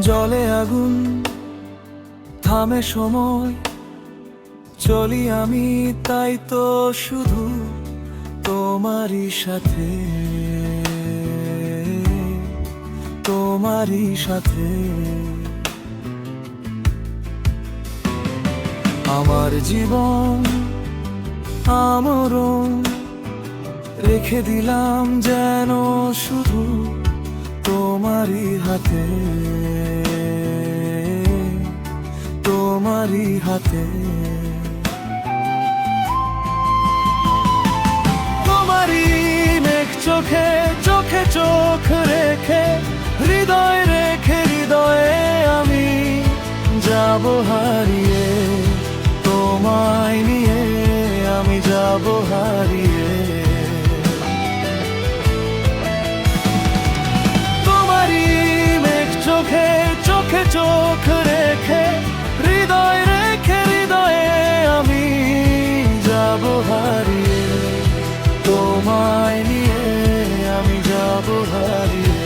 জলে আগুন থামে সময়, চলি আমি তাই তো শুধু তোমারই সাথে, তোমারই সাথে। আমার জীবন আমরণ রেখে দিলাম যেন শুধু তোমারই হাতে, তোমারই হাতে। তোমারই মেঘ চোখে চোখে চোখ রেখে, হৃদয় রেখে হৃদয়ে আমি যাব হারিয়ে, তোমায় নিয়ে আমি যাব হারিয়ে। তোমারই মেঘ চোখে চোখে চোখ রেখে, হৃদয় রেখে হৃদয়ে আমি যাব হারিয়ে, তোমায় নিয়ে আমি যাব হারিয়ে।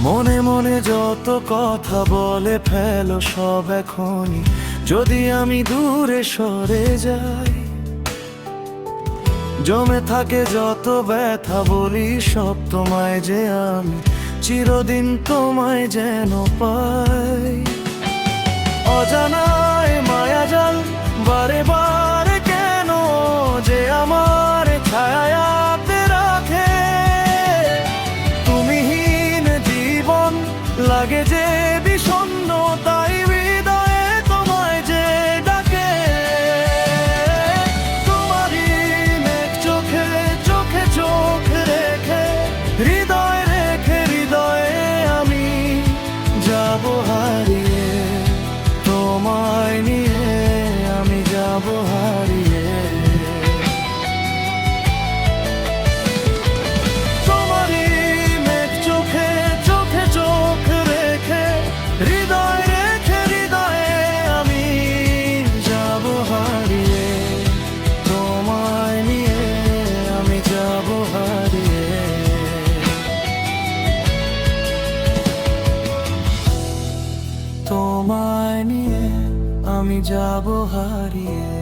মনে মনে যত কথা বলে ফেলো সব এখনই, যদি আমি দূরে সরে যাই। জমে থাকে যত ব্যথা বলি সব তোমায় যে আমি চিরদিন তোমায় যেন পাই। অজানায় মায়াজাল বারে বারে কেন যে আমার ছায়া রাখে, তুমিহীন জীবন লাগে যে বিষণ্ণ, তাই হৃদয়ে তোমায় যে ডাকে। তোমারই মেঘ চোখে চোখে চোখ রেখে, হৃদয় রেখে হৃদয়ে আমি যাব হারিয়ে, তোমায় নিয়ে আমি যাব হারিয়ে। তোমারই মেঘ চোখে চোখে চোখ রেখে, হৃদয় রেখে হৃদয়ে আমি যাব হারিয়ে, তোমায় নিয়ে আমি যাব হারিয়ে। তোমায় নিয়ে আমি যাব হারিয়ে।